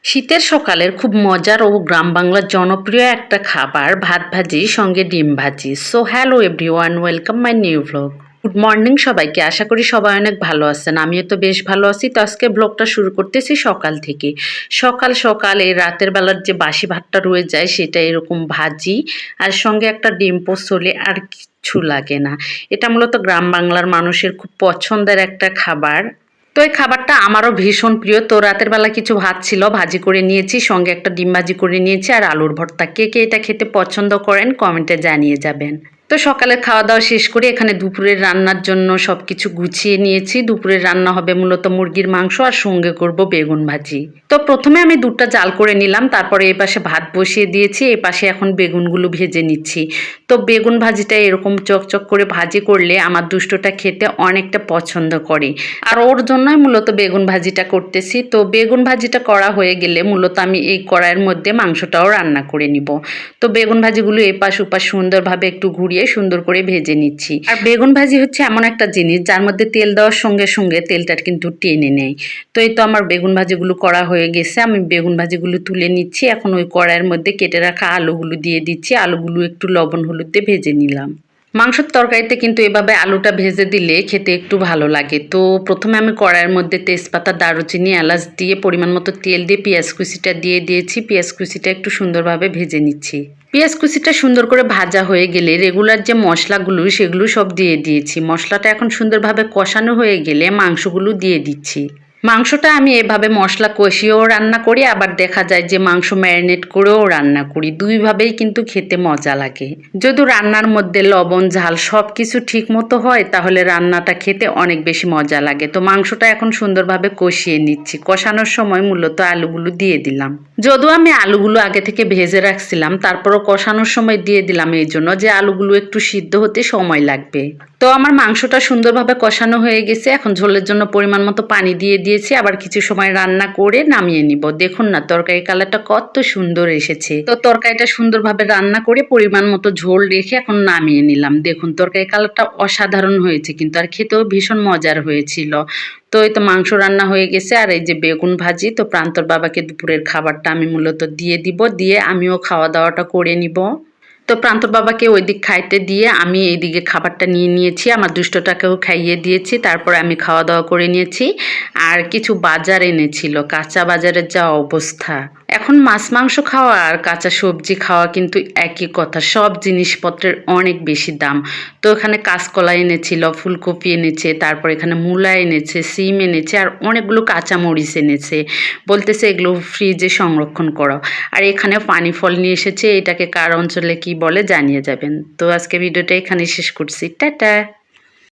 শীতের সকালের খুব মজার ও গ্রাম বাংলার জনপ্রিয় একটা খাবার ভাত ভাজি সঙ্গে ডিম ভাজি। So hello everyone, welcome my new vlog. Good morning সবাইকে, আশা করি সবাই অনেক ভালো আছেন। আমিও তো বেশ ভালো আছি। তো আজকে ব্লগটা শুরু করতেছি সকাল থেকে। সকাল সকাল এই রাতের বেলার যে বাসি ভাতটা রয়ে যায় সেটা এরকম ভাজি আর সঙ্গে একটা ডিম পোস্ট হলে আর কিচ্ছু লাগে না। এটা মূলত গ্রাম বাংলার মানুষের খুব পছন্দের একটা খাবার। তো এই খাবারটা আমারও ভীষণ প্রিয়। তো রাতের বেলা কিছু ভাত ছিল, ভাজি করে নিয়েছি, সঙ্গে একটা ডিম ভাজি করে নিয়েছি আর আলুর ভর্তা। কে কে এটা খেতে পছন্দ করেন কমেন্টে জানিয়ে যাবেন। তো সকালের খাওয়া দাওয়া শেষ করে এখানে দুপুরের রান্নার জন্য সব কিছু গুছিয়ে নিয়েছি। দুপুরের রান্না হবে মূলত মুরগির মাংস আর সঙ্গে করব বেগুন ভাজি। তো প্রথমে আমি দুধটা জাল করে নিলাম, তারপরে এই পাশে ভাত বসিয়ে দিয়েছি, এই পাশে এখন বেগুনগুলো ভেজে নিচ্ছি। তো বেগুন ভাজিটা এরকম চকচক করে ভাজি করলে আমার দুষ্টটা খেতে অনেকটা পছন্দ করে। আর ওর জন্যই মূলত বেগুন ভাজিটা করতেছি। তো বেগুন ভাজিটা করা হয়ে গেলে মূলত আমি এই কড়াইয়ের মধ্যে মাংসটাও রান্না করে নিব। তো বেগুন ভাজিগুলো এপাশ ওপাশ সুন্দরভাবে একটু ঘুরিয়ে সুন্দর করে ভেজে নিচ্ছি। আর বেগুন ভাজি হচ্ছে এমন একটা জিনিস যার মধ্যে তেল দেওয়ার সঙ্গে সঙ্গে তেলটা কিন্তু টেনে নেয়। তো এই তো আমার বেগুন ভাজিগুলো করা হয়ে গেছে, আমি বেগুন ভাজিগুলো তুলে নিচ্ছি। এখন ওই কড়াইয়ের মধ্যে কেটে রাখা আলুগুলো দিয়ে দিচ্ছি। আলুগুলো একটু লবণ হলুদ দিয়ে ভেজে নিলাম। মাংসের তরকারিতে কিন্তু এভাবে আলুটা ভেজে দিলে খেতে একটু ভালো লাগে। তো প্রথমে আমি কড়াইয়ের মধ্যে তেজপাতা, দারুচিনি, এলাচ দিয়ে পরিমাণ মতো তেল দিয়ে পেঁয়াজ কুচিটা দিয়ে দিয়েছি। পেঁয়াজ কুচিটা একটু সুন্দরভাবে ভেজে নিচ্ছি। পেঁয়াজ কুচিটা সুন্দর করে ভাজা হয়ে গেলে রেগুলার যে মশলাগুলো সেগুলো সব দিয়ে দিয়েছি। মশলাটা এখন সুন্দরভাবে কষানো হয়ে গেলে মাংসগুলো দিয়ে দিচ্ছি। মাংসটা আমি এভাবে মশলা কষিয়েও রান্না করি, আবার দেখা যায় যে মাংস ম্যারিনেট করেও রান্না করি। দুইভাবেই কিন্তু খেতে মজা লাগে। যদি রান্নার মধ্যে লবণ ঝাল সব কিছু ঠিক মতো হয় তাহলে রান্নাটা খেতে অনেক বেশি মজা লাগে। তো মাংসটা এখন সুন্দরভাবে কষিয়ে নিচ্ছি। কষানোর সময় মূলত আলুগুলো দিয়ে দিলাম। যদিও আমি আলুগুলো আগে থেকে ভেজে রাখছিলাম, তারপরও কষানোর সময় দিয়ে দিলাম এই জন্য যে আলুগুলো একটু সিদ্ধ হতে সময় লাগবে। তো আমার মাংসটা সুন্দরভাবে কষানো হয়ে গেছে। এখন ঝোলের জন্য পরিমাণ মতো পানি দিয়ে দিয়েছি, আবার কিছু সময় রান্না করে নামিয়ে নিব। দেখুন না তরকারি কালারটা কত সুন্দর এসেছে। তো তরকারিটা সুন্দরভাবে রান্না করে পরিমাণ মতো ঝোল রেখে এখন নামিয়ে নিলাম। দেখুন তরকারি কালারটা অসাধারণ হয়েছে কিন্তু, আর খেতেও ভীষণ মজার হয়েছিল। তো এই তো মাংস রান্না হয়ে গেছে আর এই যে বেগুন ভাজি। তো প্রান্তর বাবাকে দুপুরের খাবারটা আমি মূলত দিয়ে দিব, দিয়ে আমিও খাওয়া দাওয়াটা করে নিব। তো প্রান্তর বাবাকে ওই দিক খাইতে দিয়ে আমি এইদিকে খাবারটা নিয়ে নিয়েছি, আমার দুষ্টটাকেও খাইয়ে দিয়েছি। তারপরে আমি খাওয়া দাওয়া করে নিয়েছি। আর কিছু বাজার এনেছিল, কাঁচা বাজারের যা অবস্থা। এখন মাছ মাংস খাওয়া আর কাঁচা সবজি খাওয়া কিন্তু একই কথা। সব জিনিসপত্রের অনেক বেশি দাম। তো এখানে কাঁচকলা এনেছিল, ফুলকপি এনেছে, তারপর এখানে মূলা এনেছে, সিম এনেছে আর অনেকগুলো কাঁচা মরিচ এনেছে। বলতেছে এগুলো ফ্রিজে সংরক্ষণ করো। আর এখানে পানি ফল নিয়ে এসেছে, এটাকে কার অঞ্চলে কি বলে জানিয়ে যাবেন। তো আজকে ভিডিওটা এখানে শেষ করছি। টাটা।